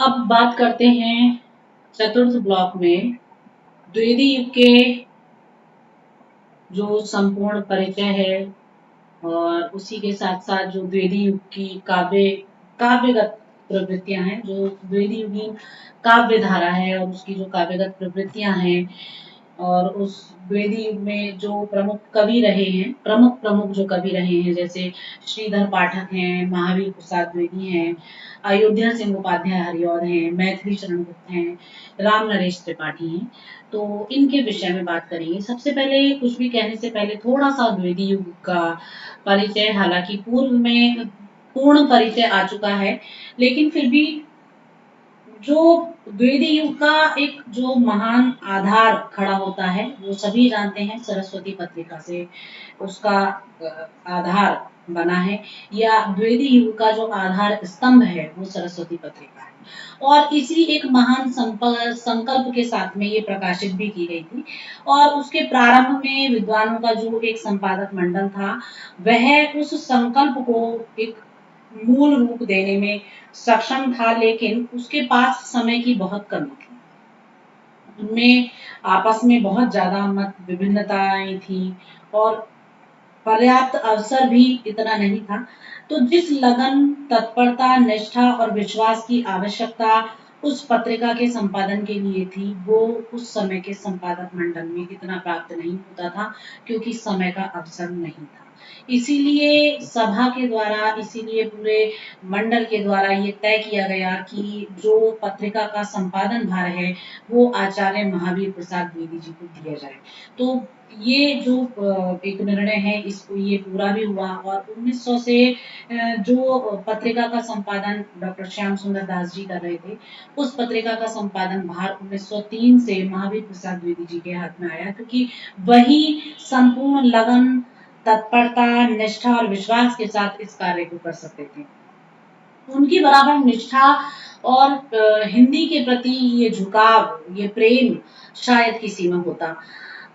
अब बात करते हैं चतुर्थ ब्लॉक में द्विवेदी युग के जो संपूर्ण परिचय है और उसी के साथ साथ जो द्विवेदी युग की काव्यगत प्रवृत्तियां हैं, जो द्विवेदी युगीन काव्य धारा है और उसकी जो काव्यगत प्रवृत्तियां हैं और उस द्विवेदी युग में जो प्रमुख कवि रहे हैं, प्रमुख प्रमुख जो कवि रहे हैं, जैसे श्रीधर पाठक हैं, महावीर प्रसाद द्विवेदी हैं, अयोध्या सिंह उपाध्याय हरिऔध हैं, मैथिली शरण गुप्त हैं, राम नरेश त्रिपाठी हैं। तो इनके विषय में बात करेंगे। सबसे पहले कुछ भी कहने से पहले थोड़ा सा द्विवेदी युग का परिचय, हालांकि पूर्व में पूर्ण परिचय आ चुका है, लेकिन फिर भी जो द्विवेदी युग का एक जो महान आधार खड़ा होता है वो सभी जानते हैं, सरस्वती पत्रिका से उसका आधार बना है, या द्विवेदी युग का जो आधार स्तंभ है वो सरस्वती पत्रिका है। और इसी एक महान संकल्प के साथ में ये प्रकाशित भी की गई थी। और उसके प्रारंभ में विद्वानों का जो एक संपादक मंडल था, वह उस संकल्प को एक मूल रूप देने में सक्षम था, लेकिन उसके पास समय की बहुत कमी थी। उनमें आपस में बहुत ज्यादा मत विभिन्नताएं थी और पर्याप्त अवसर भी इतना नहीं था। तो जिस लगन, तत्परता, निष्ठा और विश्वास की आवश्यकता उस पत्रिका के संपादन के लिए थी, वो उस समय के संपादक मंडल में इतना प्राप्त नहीं होता था, क्योंकि समय का अवसर नहीं था। इसीलिए सभा के द्वारा, इसीलिए पूरे मंडल के द्वारा ये तय किया गया कि जो पत्रिका का संपादन भार है वो आचार्य महावीर प्रसाद द्विवेदी जी को दिया जाए। तो ये जो एक निर्णय है, इसको ये पूरा भी हुआ। और 1900 से जो पत्रिका का संपादन डॉक्टर श्याम सुंदर दास जी कर रहे थे, उस पत्रिका का संपादन भार 1903 से महावीर प्रसाद द्विवेदी जी के हाथ में आया, क्योंकि वही संपूर्ण लगन, तत्परता, निष्ठा और विश्वास के साथ इस कार्य को कर सकते थे। उनकी बराबर निष्ठा और हिंदी के प्रति ये झुकाव, ये प्रेम शायद किसी में होता।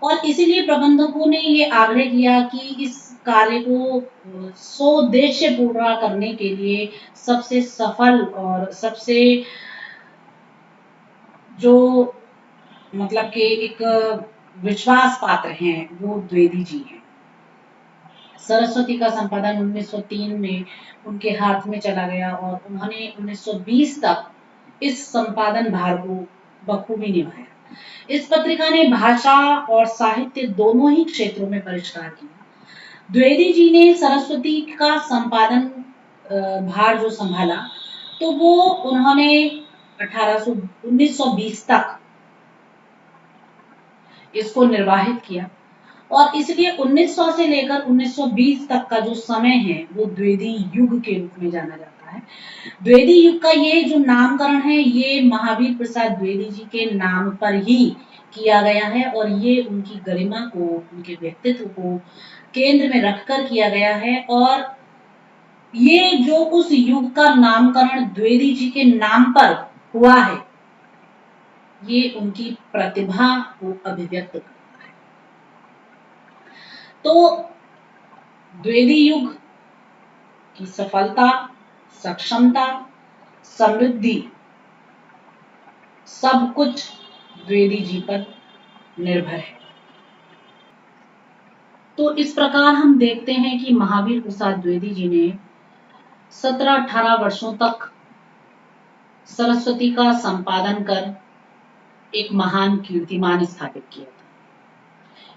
और इसीलिए प्रबंधकों ने ये आग्रह किया कि इस कार्य को सोद्देश्य पूरा करने के लिए सबसे सफल और सबसे जो मतलब कि एक विश्वास पात्र हैं वो द्विवेदी जी हैं। सरस्वती का संपादन 1903 में उनके हाथ में चला गया और उन्होंने 1920 तक इस संपादन भार को बखूबी निभाया। इस पत्रिका ने भाषा और साहित्य दोनों ही क्षेत्रों में परिष्कार किया। द्विवेदी जी ने सरस्वती का संपादन भार जो संभाला, तो वो उन्होंने 1920 तक इसको निर्वाहित किया। और इसलिए 1900 से लेकर 1920 तक का जो समय है वो द्विवेदी युग के रूप में जाना जाता है। द्विवेदी युग का ये जो नामकरण है, ये महावीर प्रसाद द्विवेदी जी के नाम पर ही किया गया है और ये उनकी गरिमा को, उनके व्यक्तित्व को केंद्र में रखकर किया गया है। और ये जो उस युग का नामकरण द्विवेदी जी के नाम पर हुआ है, ये उनकी प्रतिभा को अभिव्यक्त करता है। तो द्विवेदी युग की सफलता, सक्षमता, समृद्धि, सब कुछ द्विवेदी जी पर निर्भर है। तो इस प्रकार हम देखते हैं कि महावीर प्रसाद द्विवेदी जी ने 17-18 वर्षों तक सरस्वती का संपादन कर एक महान कीर्तिमान स्थापित किया था।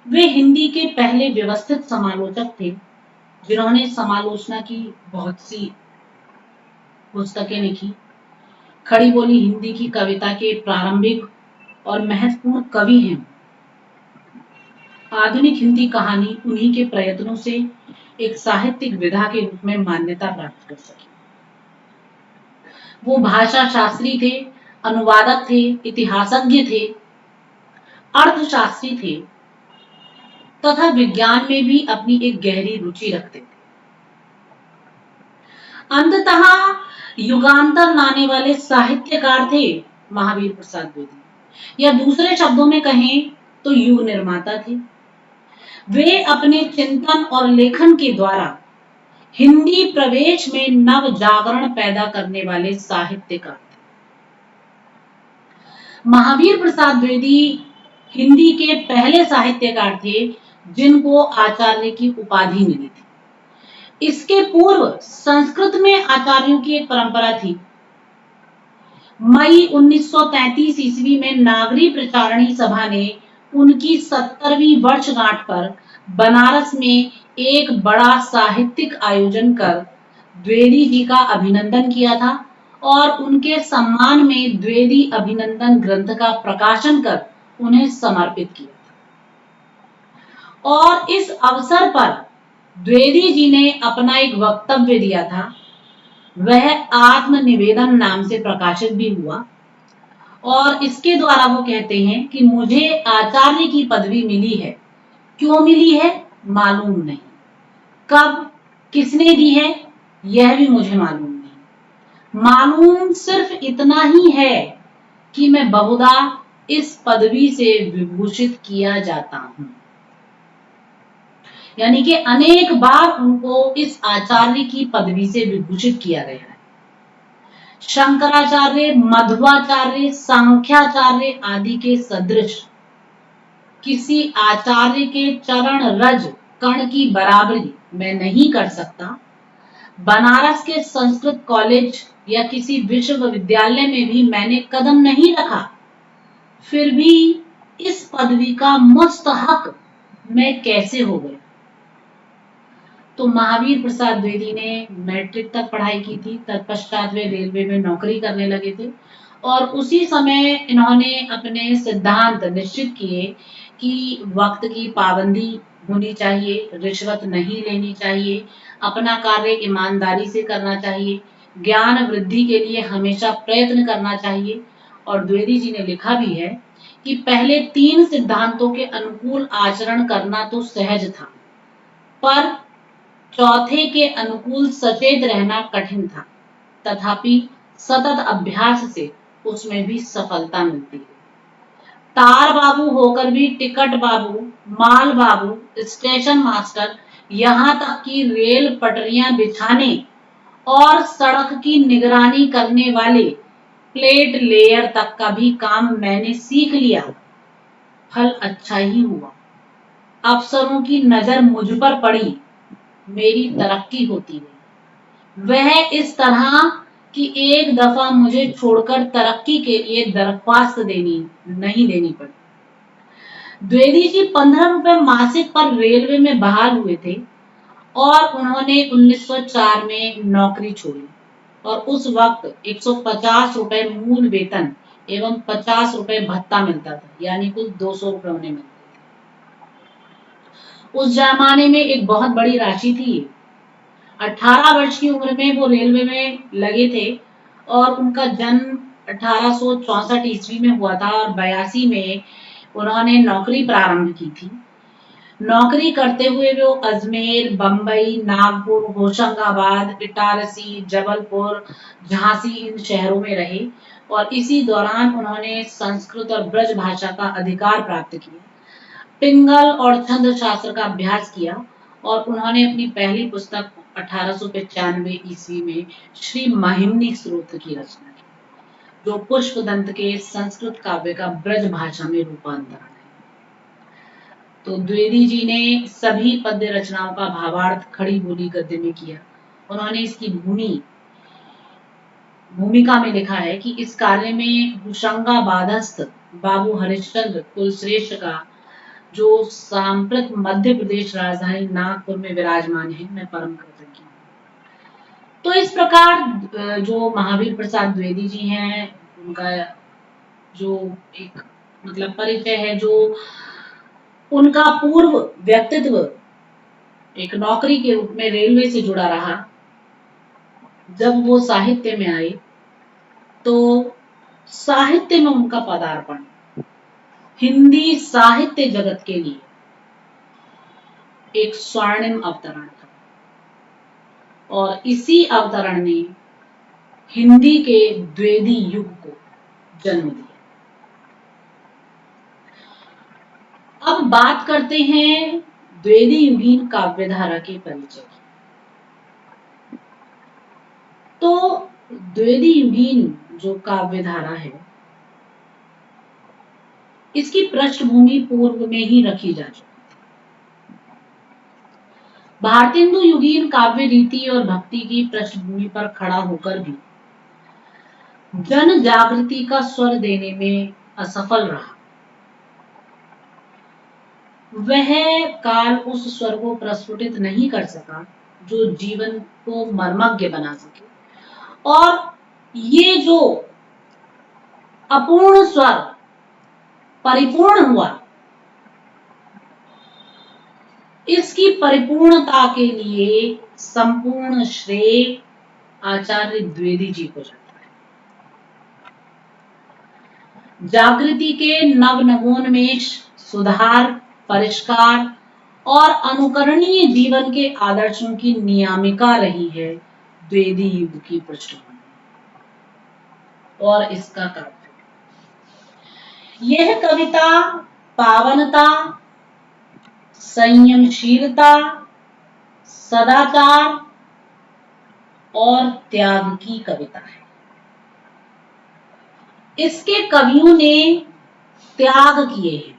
वे हिंदी के पहले व्यवस्थित समालोचक थे, जिन्होंने समालोचना की बहुत सी पुस्तकें लिखी। खड़ी बोली हिंदी की कविता के प्रारंभिक और महत्वपूर्ण कवि हैं। आधुनिक हिंदी कहानी उन्हीं के प्रयत्नों से एक साहित्यिक विधा के रूप में मान्यता प्राप्त कर सकी। वो भाषा शास्त्री थे, अनुवादक थे, इतिहासज्ञ थे, अर्थशास्त्री थे तथा विज्ञान में भी अपनी एक गहरी रुचि रखते थे। अंततः युगांतर लाने वाले साहित्यकार थे महावीर प्रसाद द्विवेदी, या दूसरे शब्दों में कहें तो युग निर्माता थे। वे अपने चिंतन और लेखन के द्वारा हिंदी प्रवेश में नव जागरण पैदा करने वाले साहित्यकार थे। महावीर प्रसाद द्विवेदी हिंदी के पहले साहित्यकार थे जिनको आचार्य की उपाधि मिली थी। इसके पूर्व संस्कृत में आचार्यों की एक परंपरा थी। मई 1933 ईस्वी में नागरी प्रचारणी सभा ने उनकी 70वीं वर्षगांठ पर बनारस में एक बड़ा साहित्यिक आयोजन कर द्विवेदी जी का अभिनंदन किया था और उनके सम्मान में द्विवेदी अभिनंदन ग्रंथ का प्रकाशन कर उन्हें समर्पित किया था। और इस अवसर पर द्विवेदी जी ने अपना एक वक्तव्य दिया था। वह आत्मनिवेदन नाम से प्रकाशित भी हुआ और इसके द्वारा वो कहते हैं कि मुझे आचार्य की पदवी मिली है। क्यों मिली है मालूम नहीं, कब किसने दी है यह भी मुझे मालूम नहीं। मालूम सिर्फ इतना ही है कि मैं बहुधा इस पदवी से विभूषित किया जाता हूं। यानी कि अनेक बार उनको इस आचार्य की पदवी से विभूषित किया गया है। शंकराचार्य, मध्वाचार्य, सांख्याचार्य आदि के सदृश किसी आचार्य के चरण रज कण की बराबरी मैं नहीं कर सकता। बनारस के संस्कृत कॉलेज या किसी विश्वविद्यालय में भी मैंने कदम नहीं रखा, फिर भी इस पदवी का मुस्तहक मैं कैसे हो गया। तो महावीर प्रसाद द्विवेदी ने मैट्रिक तक पढ़ाई की थी। तत्पश्चात वे रेलवे में नौकरी करने लगे थे और उसी समय इन्होंने अपने सिद्धांत निश्चित किए कि वक्त की पाबंदी होनी चाहिए, रिश्वत नहीं लेनी चाहिए, अपना कार्य ईमानदारी से करना चाहिए, ज्ञान वृद्धि के लिए हमेशा प्रयत्न करना चाहिए। और द्विवेदी जी ने लिखा भी है कि पहले 3 सिद्धांतों के अनुकूल आचरण करना तो सहज था, पर चौथे के अनुकूल सचेत रहना कठिन था। तथापि सतत अभ्यास से उसमें भी सफलता मिलती है। तार बाबू होकर भी टिकट बाबू, माल बाबू, स्टेशन मास्टर, यहाँ तक कि रेल पटरियां बिछाने और सड़क की निगरानी करने वाले प्लेट लेयर तक का भी काम मैंने सीख लिया। फल अच्छा ही हुआ। अफसरों की नजर मुझ पर पड़ी, मेरी तरक्की होती गई। वह इस तरह कि एक दफा मुझे छोड़कर तरक्की के लिए दरख्वास्त नहीं देनी पड़ी। द्विवेदी जी 15 रुपए मासिक पर रेलवे में बहाल हुए थे और उन्होंने 1904 में नौकरी छोड़ी और उस वक्त 150 रुपए मूल वेतन एवं 50 रुपए भत्ता मिलता था, यानी कुल 200 रुपए उन्हें मिलते थे। उस जमाने में एक बहुत बड़ी राशि थी। 18 वर्ष की उम्र में वो रेलवे में लगे थे और उनका जन्म 1864 ईस्वी में हुआ था और 82 में उन्होंने नौकरी प्रारंभ की थी। नौकरी करते हुए वो अजमेर, बंबई, नागपुर, होशंगाबाद, इटारसी, जबलपुर, झांसी इन शहरों में रहे और इसी दौरान उन्होंने संस्कृत और ब्रज भाषा का अधिकार प्राप्त किया, पिंगल और छंद शास्त्र का अभ्यास किया और उन्होंने अपनी पहली पुस्तक 1895 ईस्वी में श्री महिमनी स्तोत्र की रचना की, जो पुष्पदंत के संस्कृत काव्य का ब्रज भाषा में रूपांतरण है। तो द्विवेदी जी ने सभी पद्य रचनाओं का भावार्थ खड़ी बोली गद्य में किया। उन्होंने इसकी भूमिका में लिखा है कि इस कार्य में होशंगाबादस्थ बाबू हरिश्चंद्र कुलश्रेष्ठ का, जो सांप्रत मध्य प्रदेश राजधानी नागपुर में विराजमान है, मैं परम कृतज्ञ हूँ। तो इस प्रकार जो महावीर प्रसाद द्विवेदी जी हैं, उनका जो एक मतलब परिचय है, जो उनका पूर्व व्यक्तित्व एक नौकरी के रूप में रेलवे से जुड़ा रहा। जब वो साहित्य में आए तो साहित्य में उनका पदार्पण हिंदी साहित्य जगत के लिए एक स्वर्णिम अवतरण था और इसी अवतरण ने हिंदी के द्विवेदी युग को जन्म दिया। अब बात करते हैं द्विवेदी युगीन काव्यधारा के परिचय की। तो द्विवेदी युगीन जो काव्यधारा है इसकी पृष्ठभूमि पूर्व में ही रखी जा चुकी। भारतेंदु युगीन काव्य रीति और भक्ति की पृष्ठभूमि पर खड़ा होकर भी जन जागृति का स्वर देने में असफल रहा। वह काल उस स्वर को प्रस्फुटित नहीं कर सका जो जीवन को मर्मज्ञ बना सके, और ये जो अपूर्ण स्वर परिपूर्ण हुआ, इसकी परिपूर्णता के लिए संपूर्ण श्रेय आचार्य द्विवेदी जी को जाता है। जागृति के नव नवोन्मेष, सुधार, परिष्कार और अनुकरणीय जीवन के आदर्शों की नियामिका रही है द्विवेदी युग की पृष्ठभूमि और इसका काव्य। यह कविता पावनता, संयमशीलता, सदाचार और त्याग की कविता है। इसके कवियों ने त्याग किए हैं,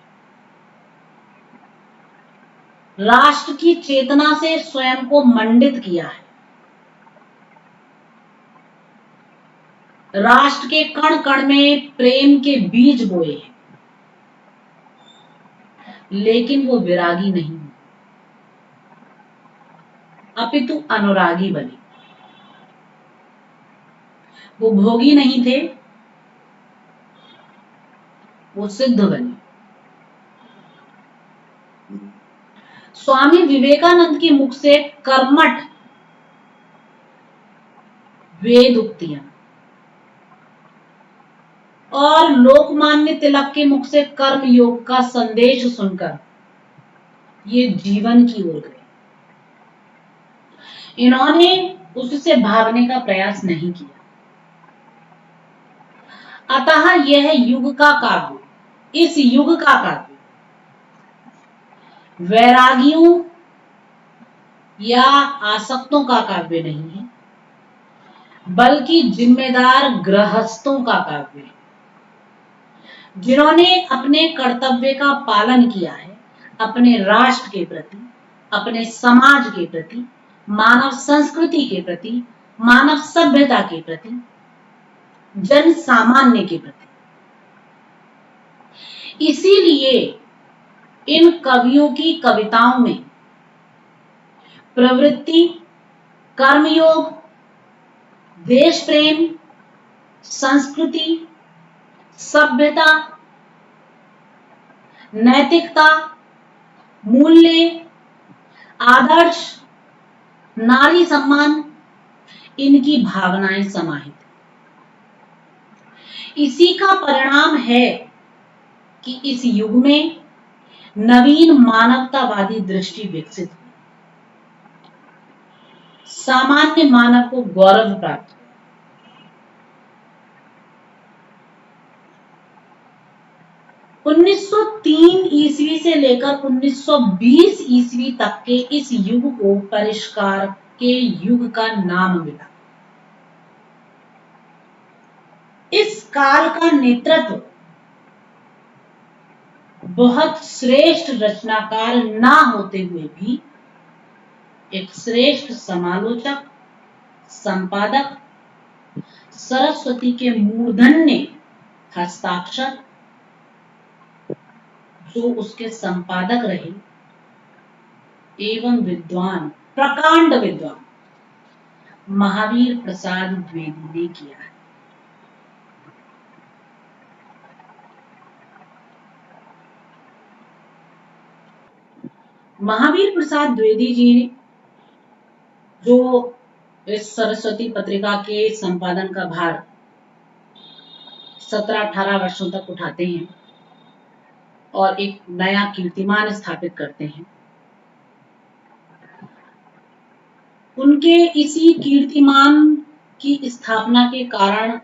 राष्ट्र की चेतना से स्वयं को मंडित किया है, राष्ट्र के कण कण में प्रेम के बीज बोए हैं, लेकिन वो विरागी नहीं, अपितु अनुरागी बने। वो भोगी नहीं थे, वो सिद्ध बने। स्वामी विवेकानंद के मुख से कर्मठ वेद उक्तियां और लोकमान्य तिलक के मुख से कर्म योग का संदेश सुनकर ये जीवन की ओर गए। इन्होंने उससे भागने का प्रयास नहीं किया। अतः यह युग का काव्य, इस युग का काव्य वैरागियों या आसक्तों का काव्य नहीं है, बल्कि जिम्मेदार गृहस्थों का काव्य है, जिन्होंने अपने कर्तव्य का पालन किया है, अपने राष्ट्र के प्रति, अपने समाज के प्रति, मानव संस्कृति के प्रति, मानव सभ्यता के प्रति, जन सामान्य के प्रति। इसीलिए इन कवियों की कविताओं में प्रवृत्ति, कर्मयोग, देश प्रेम, संस्कृति, सभ्यता, नैतिकता, मूल्य, आदर्श, नारी सम्मान, इनकी भावनाएं समाहित। इसी का परिणाम है कि इस युग में नवीन मानवतावादी दृष्टि विकसित हुई, सामान्य मानव को गौरव प्राप्त हुआ। 1903 ईस्वी से लेकर 1920 ईस्वी तक के इस युग को परिष्कार के युग का नाम मिला। इस काल का नेतृत्व बहुत श्रेष्ठ रचनाकार ना होते हुए भी एक श्रेष्ठ समालोचक, संपादक, सरस्वती के मूर्धन्य हस्ताक्षर जो उसके संपादक रहे, एवं विद्वान, प्रकांड विद्वान महावीर प्रसाद द्विवेदी ने किया है। महावीर प्रसाद द्विवेदी जी जो इस सरस्वती पत्रिका के संपादन का भार 17-18 वर्षों तक उठाते हैं और एक नया कीर्तिमान स्थापित करते हैं, उनके इसी कीर्तिमान की स्थापना के कारण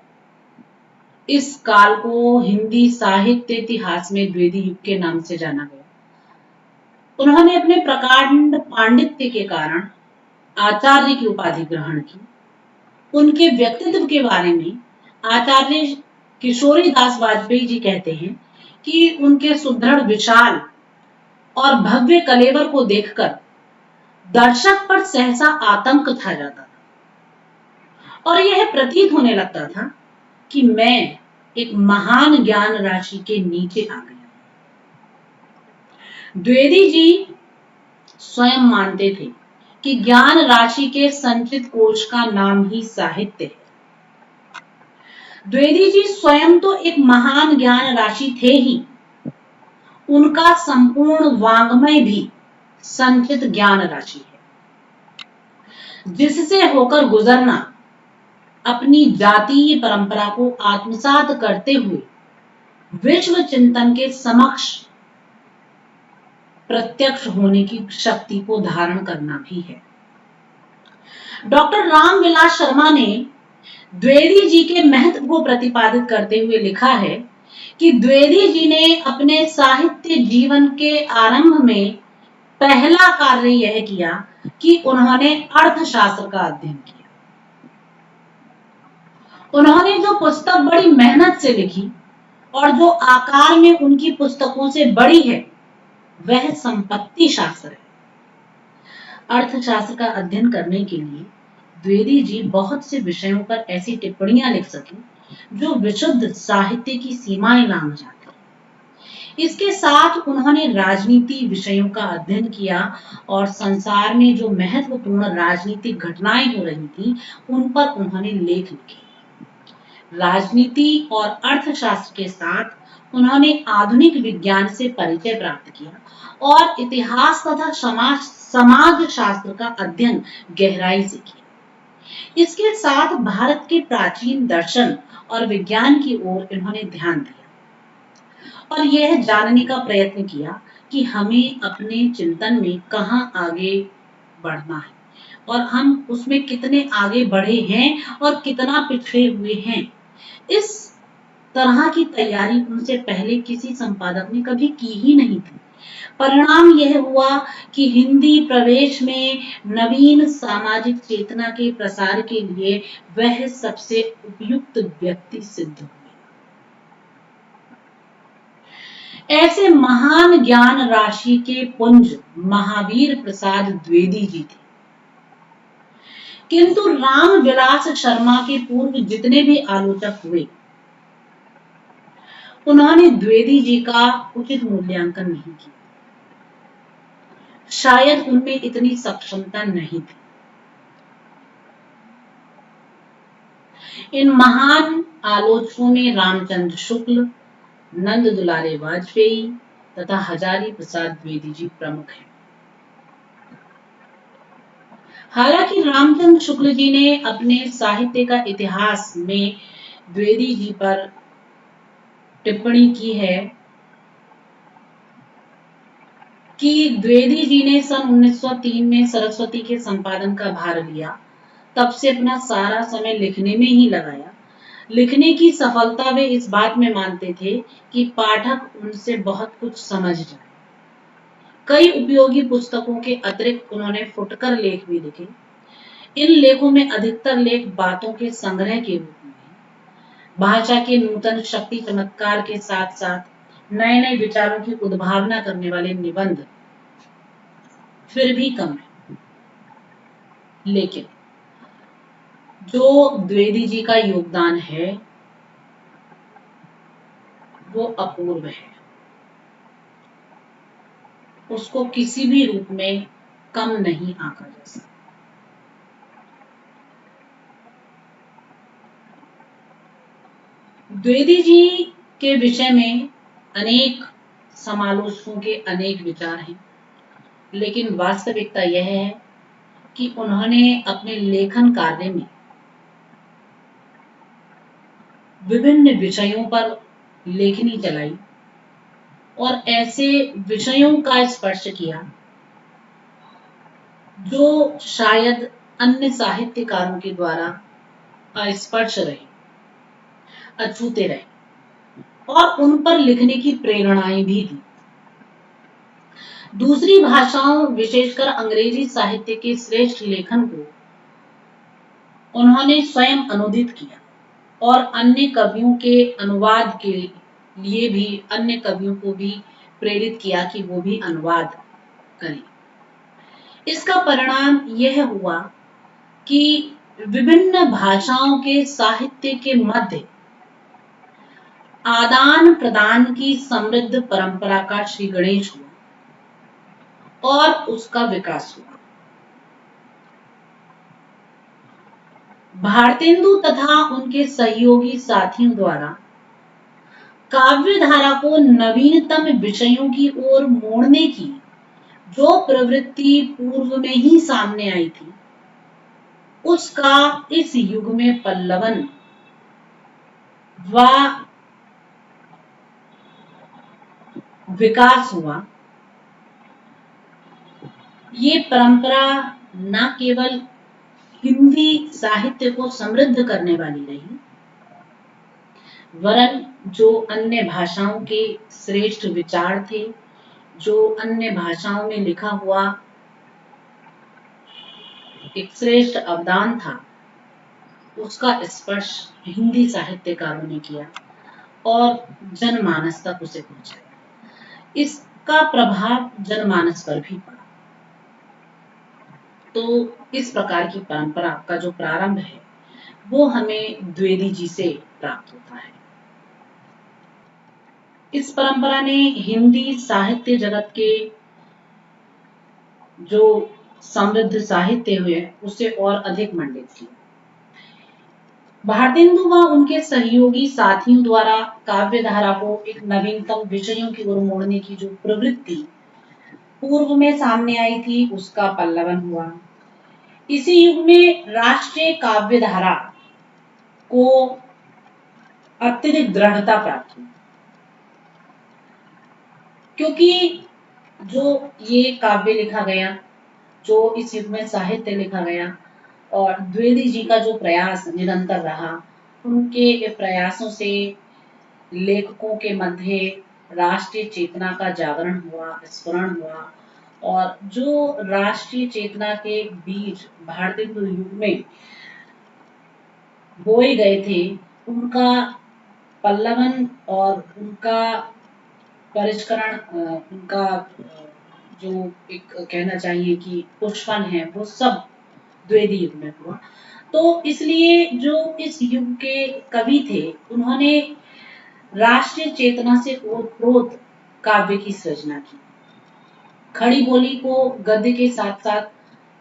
इस काल को हिंदी साहित्य इतिहास में द्विवेदी युग के नाम से जाना गया। उन्होंने अपने प्रकांड पांडित्य के कारण आचार्य की उपाधि ग्रहण की। उनके व्यक्तित्व के बारे में आचार्य किशोरी दास वाजपेयी जी कहते हैं कि उनके सुदृढ़ विशाल और भव्य कलेवर को देखकर दर्शक पर सहसा आतंक छा जाता था और यह प्रतीत होने लगता था कि मैं एक महान ज्ञान राशि के नीचे आ गया। द्विवेदी जी स्वयं मानते थे कि ज्ञान राशि के संचित कोश का नाम ही साहित्य है। द्विवेदी जी स्वयं तो एक महान ज्ञान राशि थे ही, उनका संपूर्ण वाङ्मय भी संचित ज्ञान राशि है, जिससे होकर गुजरना अपनी जातीय परंपरा को आत्मसात करते हुए विश्व चिंतन के समक्ष प्रत्यक्ष होने की शक्ति को धारण करना भी है। डॉक्टर रामविलास शर्मा ने द्विवेदी जी के महत्व को प्रतिपादित करते हुए लिखा है कि द्विवेदी जी ने अपने साहित्य जीवन के आरंभ में पहला कार्य यह किया कि उन्होंने अर्थशास्त्र का अध्ययन किया। उन्होंने जो पुस्तक बड़ी मेहनत से लिखी और जो आकार में उनकी पुस्तकों से बड़ी है, वह संपत्ति शास्त्र है। अर्थशास्त्र का अध्ययन करने के लिए द्विवेदी जी बहुत से विषयों पर ऐसी टिप्पणियां लिख सके जो विशुद्ध साहित्य की सीमाएं लांघ जाती। इसके साथ उन्होंने राजनीति विषयों का अध्ययन किया और संसार में जो महत्वपूर्ण राजनीतिक घटनाएं हो रही थी, उन पर उन्होंने लेख लिखे। राजनीति और अर्थशास्त्र के साथ उन्होंने आधुनिक विज्ञान से परिचय प्राप्त किया और इतिहास तथा समाज शास्त्र का अध्ययन गहराई से किया। इसके साथ भारत के प्राचीन दर्शन और विज्ञान की ओर इन्होंने ध्यान दिया और यह जानने का प्रयत्न किया कि हमें अपने चिंतन में कहां आगे बढ़ना है और हम उसमें कितने आगे बढ़े हैं और कितना पिछड़े हुए हैं। इस तरह की तैयारी उनसे पहले किसी संपादक ने कभी की ही नहीं थी। परिणाम यह हुआ कि हिंदी प्रवेश में नवीन सामाजिक चेतना के प्रसार के लिए वह सबसे उपयुक्त व्यक्ति सिद्ध हुए। ऐसे महान ज्ञान राशि के पुंज महावीर प्रसाद द्विवेदी जी थे, किंतु रामविलास शर्मा के पूर्व जितने भी आलोचक हुए, उन्होंने द्विवेदी जी का उचित मूल्यांकन नहीं किया। शायद उनमें इतनी सक्षमता नहीं थी। इन महान आलोचकों में रामचंद्र शुक्ल, नंद दुलारे वाजपेयी तथा हजारी प्रसाद द्विवेदी जी प्रमुख हैं। हालांकि रामचंद्र शुक्ल जी ने अपने साहित्य का इतिहास में द्विवेदी जी पर टिप्पणी की है कि द्विवेदी जी ने सन 1903 में सरस्वती के संपादन का भार लिया, तब से अपना सारा समय लिखने में ही लगाया। लिखने की सफलता वे इस बात में मानते थे कि पाठक उनसे बहुत कुछ समझ जाए। कई उपयोगी पुस्तकों के अतिरिक्त उन्होंने फुटकर लेख भी लिखे। इन लेखों में अधिकतर लेख बातों के संग्रह के रूप में, भाषा के नूतन शक्ति चमत्कार के साथ साथ नए नए विचारों की उद्भावना करने वाले निबंध फिर भी कम है। लेकिन जो द्विवेदी जी का योगदान है वो अपूर्व है, उसको किसी भी रूप में कम नहीं आंका जा सकता। द्विवेदी जी के विषय में अनेक समालोचकों के अनेक विचार हैं, लेकिन वास्तविकता यह है कि उन्होंने अपने लेखन कार्य में विभिन्न विषयों पर लेखनी चलाई और ऐसे विषयों का स्पर्श किया जो शायद अन्य साहित्यकारों के द्वारा अस्पर्श रहे, अछूते रहे और उन पर लिखने की प्रेरणाएं भी दी। दूसरी भाषाओं, विशेषकर अंग्रेजी साहित्य के श्रेष्ठ लेखन को उन्होंने स्वयं अनुदित किया और अन्य कवियों के अनुवाद के लिए भी अन्य कवियों को भी प्रेरित किया कि वो भी अनुवाद करें। इसका परिणाम यह हुआ कि विभिन्न भाषाओं के साहित्य के मध्य आदान प्रदान की समृद्ध परंपरा का श्री गणेश हुआ और उसका विकास हुआ। भारतेंदु तथा उनके सहयोगी साथियों द्वारा काव्य धारा को नवीनतम विषयों की ओर मोड़ने की जो प्रवृत्ति पूर्व में ही सामने आई थी, उसका इस युग में पल्लवन व विकास हुआ। ये परंपरा न केवल हिंदी साहित्य को समृद्ध करने वाली रही, वरन जो अन्य भाषाओं के श्रेष्ठ विचार थे, जो अन्य भाषाओं में लिखा हुआ एक श्रेष्ठ अवदान था, उसका स्पर्श हिंदी साहित्यकारों ने किया और जनमानस तक उसे पहुंचाया। इसका प्रभाव जनमानस पर भी पड़ा। तो इस प्रकार की परंपरा का जो प्रारंभ है वो हमें द्विवेदी जी से प्राप्त होता है। इस परंपरा ने हिंदी साहित्य जगत के जो समृद्ध साहित्य हुए उसे और अधिक मंडित किया। भारतेंदु व उनके सहयोगी साथियों द्वारा काव्य धारा को एक नवीनतम विषयों की ओर मोड़ने की जो प्रवृत्ति पूर्व में सामने आई थी, उसका पल्लवन हुआ। इसी युग में राष्ट्रीय काव्य धारा को अत्यधिक दृढ़ता प्राप्त हुई, क्योंकि जो ये काव्य लिखा गया, जो इस युग में साहित्य लिखा गया और द्विवेदी जी का जो प्रयास निरंतर रहा, उनके प्रयासों से लेखकों के मध्य राष्ट्रीय चेतना का जागरण हुआ, स्फुरण हुआ और जो राष्ट्रीय चेतना के बीज भारतेंदु युग में बोए गए थे, उनका पल्लवन और उनका परिष्करण, उनका जो एक कहना चाहिए कि पुष्पन है, वो सब द्विवेदी युग में हुआ। तो इसलिए जो इस युग के कवि थे, उन्होंने राष्ट्रीय चेतना से ओतप्रोत काव्य की सृजना की। खड़ी बोली को गद्य के साथ साथ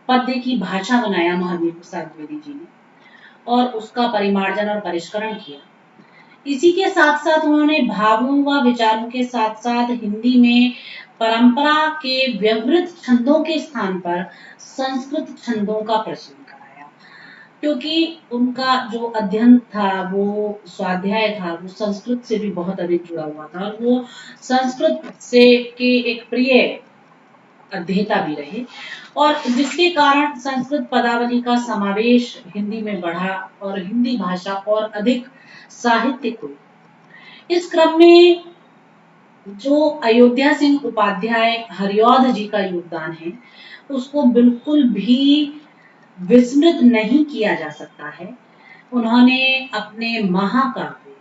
पद्य की भाषा बनाया महावीर प्रसाद द्विवेदी जी ने और उसका परिमार्जन और परिष्करण किया। इसी के साथ साथ उन्होंने भावों व विचारों के साथ साथ हिंदी में परंपरा के व्यवहृत छंदों के स्थान पर संस्कृत छंदों का प्रचलन कराया, क्योंकि उनका जो अध्ययन था, वो स्वाध्याय था, वो संस्कृत से भी बहुत अधिक जुड़ा हुआ था और वो संस्कृत से के एक प्रिय अध्येता भी रहे और जिसके कारण संस्कृत पदावली का समावेश हिंदी में बढ़ा और हिंदी भाषा और अधिक साहित्यिक हुई। इस क्रम में जो अयोध्या सिंह उपाध्याय हरिऔध जी का योगदान है, उसको बिल्कुल भी विस्मृत नहीं किया जा सकता है। उन्होंने अपने महाकाव्य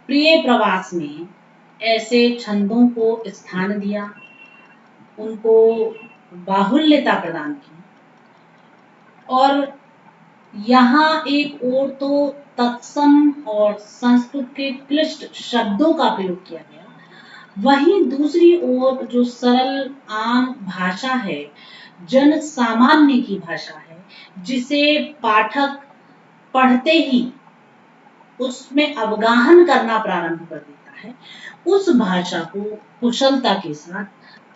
प्रिय प्रवास में ऐसे छंदों को स्थान दिया, उनको बाहुल्यता प्रदान की और यहाँ एक ओर तो तत्सम और संस्कृत के क्लिष्ट शब्दों का प्रयोग किया गया, वहीं दूसरी ओर जो सरल आम भाषा है, जन सामान्य की भाषा है, जिसे पाठक पढ़ते ही उसमें अवगाहन करना प्रारंभ कर देता है, उस भाषा को कुशलता के साथ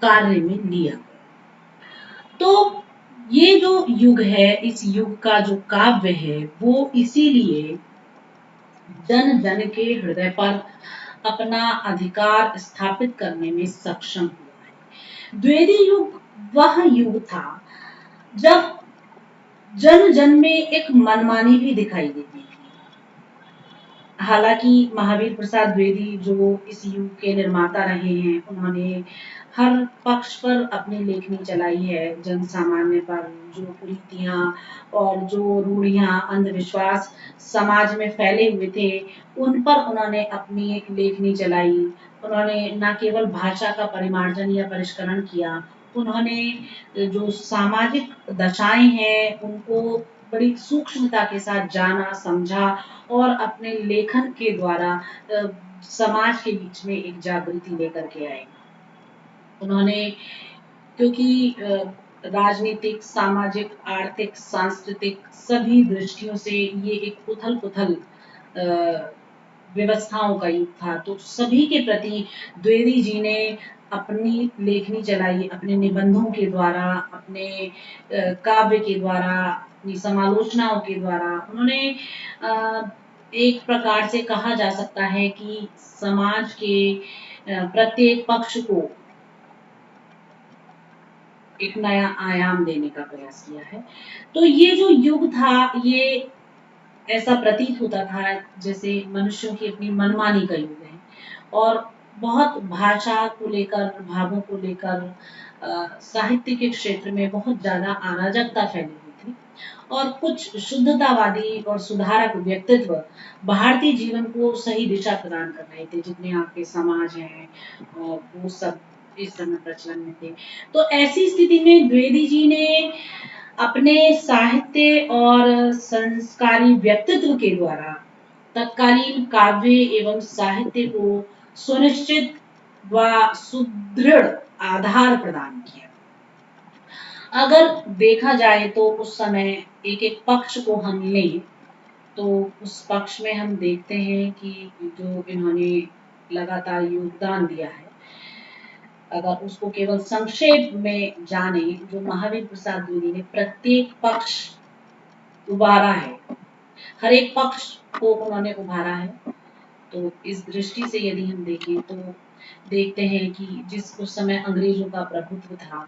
कार्य में लिया। तो ये जो युग है, इस युग का जो काव्य है, वो इसीलिए जन जन के हृदय पर अपना अधिकार स्थापित करने में सक्षम हुआ है। द्विवेदी युग वह युग था जब जन जन में एक मनमानी भी दिखाई देती थी। हालांकि महावीर प्रसाद द्विवेदी जो इस युग के निर्माता रहे हैं, उन्होंने हर पक्ष पर अपनी लेखनी चलाई है। जन सामान्य पर जो कुरीतियां और जो रूढ़ियां, अंधविश्वास समाज में फैले हुए थे, उन पर उन्होंने अपनी एक लेखनी चलाई। उन्होंने न केवल भाषा का परिमार्जन या परिष्करण किया, उन्होंने जो सामाजिक दशाएं हैं उनको बड़ी सूक्ष्मता के साथ जाना, समझा और अपने लेखन के द्वारा समाज के बीच में एक जागृति लेकर के आए। उन्होंने, क्योंकि राजनीतिक, सामाजिक, आर्थिक, सांस्कृतिक सभी दृष्टियों से ये एक उथल-पुथल व्यवस्थाओं का युग था, तो सभी के प्रति द्विवेदी जी ने अपनी लेखनी चलाई, अपने निबंधों के द्वारा, अपने काव्य के द्वारा, अपनी समालोचनाओं के द्वारा। उन्होंने एक प्रकार से कहा जा सकता है कि समाज के प्रत्येक पक्ष को एक नया आयाम देने का प्रयास किया है। तो ये जो युग था, ये ऐसा प्रतीत होता था जैसे मनुष्यों की अपनी मनमानी का युग है और बहुत भाषा को लेकर, भावों को लेकर साहित्य के क्षेत्र में बहुत ज्यादा अराजकता फैली हुई थी और कुछ शुद्धतावादी और सुधारक व्यक्तित्व भारतीय जीवन को सही दिशा प्रदान कर रहे थे। जितने आपके समाज हैं और वो सब इस समय प्रचलन में थे। तो ऐसी स्थिति में द्विवेदी जी ने अपने साहित्य और संस्कारी व्यक्तित्व के द्वारा तत्कालीन काव्य एवं साहित्य को सुनिश्चित व सुदृढ़ आधार प्रदान किया। अगर देखा जाए तो उस समय एक एक पक्ष को हम लें तो उस पक्ष में हम देखते हैं कि जो इन्होंने लगातार योगदान दिया है, अगर उसको केवल संक्षेप में जाने, जो महावीर प्रसाद द्विवेदी ने प्रत्येक पक्ष उभारा है, हर एक पक्ष को उन्होंने उभारा है। तो इस दृष्टि से यदि हम देखें तो देखते हैं कि जिस उस समय अंग्रेजों का प्रभुत्व था,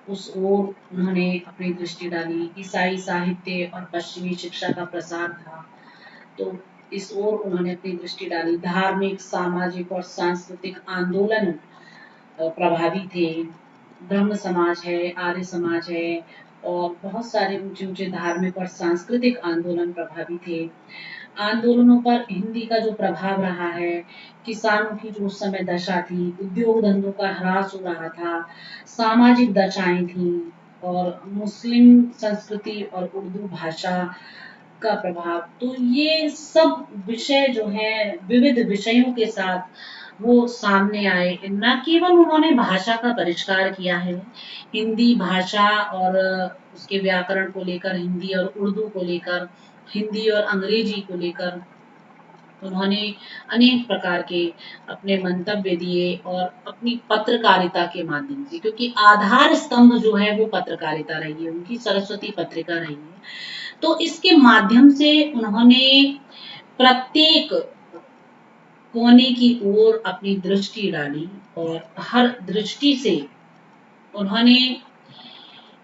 उस ओर उन्होंने अपनी दृष्टि डाली। ईसाई साहित्य और पश्चिमी शिक्षा का प्रसार था, तो इस ओर उन्होंने अपनी दृष्टि डाली। धार्मिक, सामाजिक और सांस्कृतिक आंदोलन प्रभावी थे। ब्रह्म समाज है, आर्य समाज है और बहुत सारे ऊंचे ऊंचे धार्मिक और सांस्कृतिक आंदोलन प्रभावी थे। आंदोलनों पर हिंदी का जो प्रभाव रहा है, किसानों की जो उस समय दशा थी, उद्योग धंधों का ह्रास हो रहा था, सामाजिक दशाएं थी और मुस्लिम संस्कृति और उर्दू भाषा का प्रभाव, तो ये सब विषय जो है विविध विषयों के साथ वो सामने आए। न केवल उन्होंने भाषा का परिष्कार किया है, हिंदी भाषा और उसके व्याकरण को लेकर, हिंदी और उर्दू को लेकर, हिंदी और अंग्रेजी को लेकर उन्होंने अनेक प्रकार के अपने मंतव्य दिए और अपनी पत्रकारिता के माध्यम से, क्योंकि आधार स्तंभ जो है वो पत्रकारिता रही है, उनकी सरस्वती पत्रिका रही है, तो इसके माध्यम से उन्होंने प्रत्येक कोने की ओर अपनी दृष्टि डाली और हर दृष्टि से उन्होंने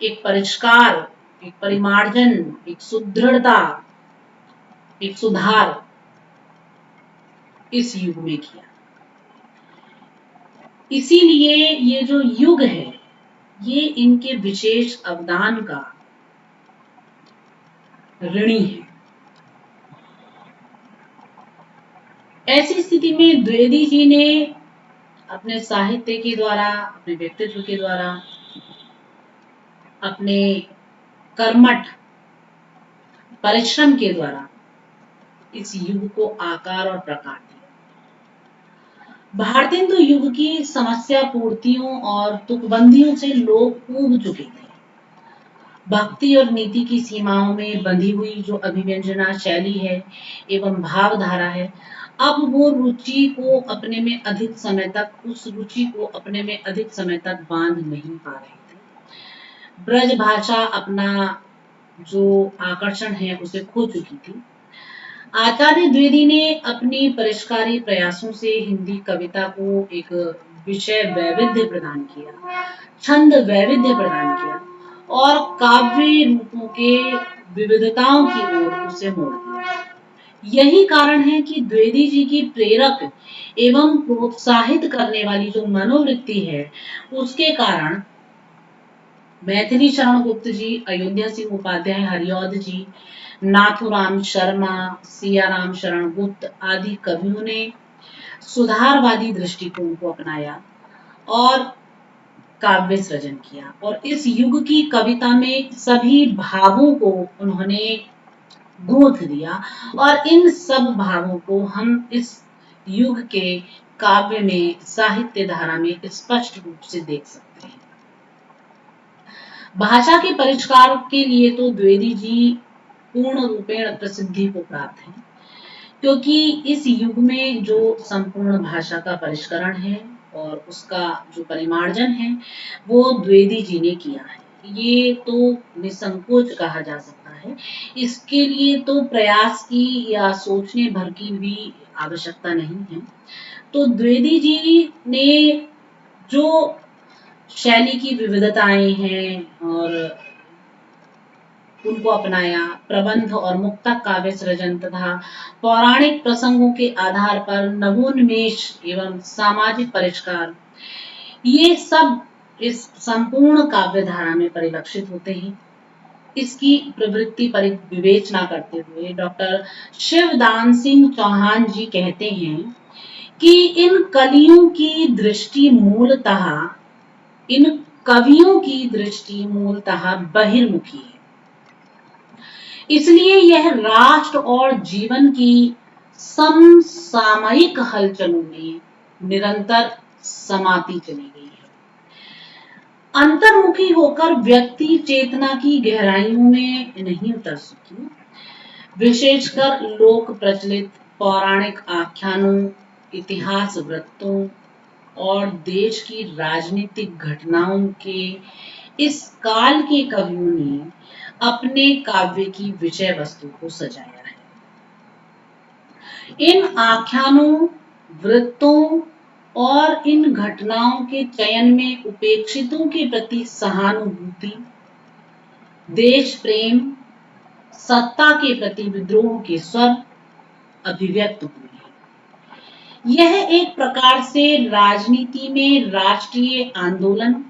एक परिष्कार, एक परिमार्जन, एक सुदृढ़ता, एक सुधार इस युग में किया। इसीलिए ये जो युग है, ये इनके विशेष अवदान का ऋणी है। ऐसी स्थिति में द्विवेदी जी ने अपने साहित्य के द्वारा, अपने व्यक्तित्व के द्वारा, अपने कर्मठ परिश्रम के द्वारा इस युग को आकार और प्रकार दिया। भारतेंदु युग की समस्या पूर्तियों और तुकबंदियों से लोग ऊब चुके थे। भक्ति और नीति की सीमाओं में बंधी हुई जो अभिव्यंजना शैली है एवं भावधारा है, अब वो रुचि को अपने में अधिक समय तक, उस रुचि को अपने में अधिक समय तक बांध नहीं पा रहे थे। ब्रज भाषा अपना जो आकर्षण है उसे खो चुकी थी। आचार्य द्विवेदी ने अपनी परिष्कारी प्रयासों से हिंदी कविता को एक विषय वैविध्य प्रदान किया, छंद वैविध्य प्रदान किया और काव्य रूपों के विविधताओं की ओर उसे मोड़ दिया। यही कारण है कि द्विवेदी जी की प्रेरक एवं प्रोत्साहित करने वाली जो मनोवृत्ति है, उसके कारण मैथिली शरण गुप्त जी, अयोध्या सिंह उपाध्याय हरिऔध जी, नाथुराम शर्मा, सियाराम शरण गुप्त आदि कवियों ने सुधारवादी दृष्टिकोण को अपनाया और काव्य सृजन किया और इस युग की कविता में सभी भावों को उन्होंने गोद दिया और इन सब भावों को हम इस युग के काव्य में, साहित्य धारा में स्पष्ट रूप से देख सकते हैं। भाषा के परिष्कार के लिए तो द्विवेदी जी पूर्ण रूपेण प्रसिद्धि को प्राप्त हैं, क्योंकि इस युग में जो संपूर्ण भाषा का परिष्करण है और उसका जो परिमार्जन है, वो द्विवेदी जी ने किया है। ये तो निसंकोच कहा जा सकता है। इसके लिए तो प्रयास की या सोचने भर की भी आवश्यकता नहीं है। तो द्विवेदी जी ने जो शैली की विविधताएं हैं और उनको अपनाया, प्रबंध और मुक्तक काव्य सृजन तथा पौराणिक प्रसंगों के आधार पर नवोन्मेष एवं सामाजिक परिष्कार, ये सब इस संपूर्ण काव्य धारा में परिलक्षित होते हैं। इसकी प्रवृत्ति पर विवेचना करते हुए डॉक्टर शिवदान सिंह चौहान जी कहते हैं कि इन कलियों की दृष्टि मूलतः, इन कवियों की दृष्टि मूलतः बहिर्मुखी है, इसलिए यह राष्ट्र और जीवन की समसामयिक हलचलों में निरंतर समाती चली गई है। अंतर्मुखी होकर व्यक्ति चेतना की गहराइयों में नहीं उतर सकी। विशेषकर लोक प्रचलित पौराणिक आख्यानों, इतिहास वृत्तों और देश की राजनीतिक घटनाओं के इस काल के कवियों ने अपने काव्य की विषय वस्तु को सजाया है। इन आख्यानों, वृत्तों और इन घटनाओं के चयन में उपेक्षितों के प्रति सहानुभूति, देश प्रेम, सत्ता के प्रति विद्रोह के स्वर अभिव्यक्त हुए हैं। यह एक प्रकार से राजनीति में राष्ट्रीय आंदोलन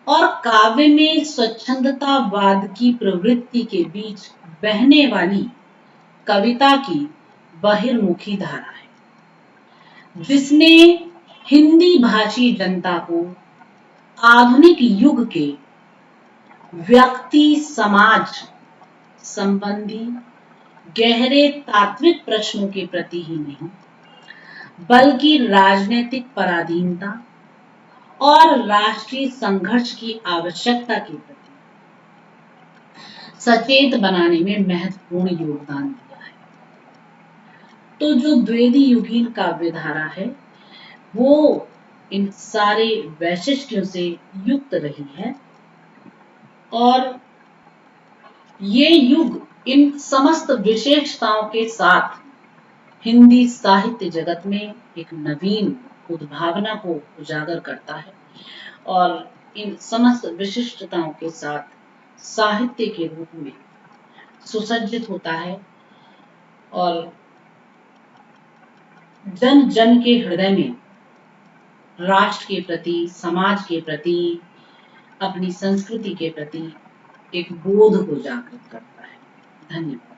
और काव्य में स्वच्छंदतावाद की प्रवृत्ति के बीच बहने वाली कविता की बहिर्मुखी धारा है, जिसने हिंदी भाषी जनता को आधुनिक युग के व्यक्ति समाज संबंधी गहरे तात्विक प्रश्नों के प्रति ही नहीं, बल्कि राजनीतिक पराधीनता और राष्ट्रीय संघर्ष की आवश्यकता के प्रति सचेत बनाने में महत्वपूर्ण योगदान दिया है। तो जो द्विवेदी युगीन काव्य धारा है, वो इन सारे वैशिष्ट्यों से युक्त रही है और ये युग इन समस्त विशेषताओं के साथ हिंदी साहित्य जगत में एक नवीन उद्भावना को उजागर करता है और इन समस्त विशिष्टताओं के साथ साहित्य के रूप में सुसज्जित होता है और जन जन के हृदय में राष्ट्र के प्रति, समाज के प्रति, अपनी संस्कृति के प्रति एक बोध को जागृत करता है। धन्यवाद।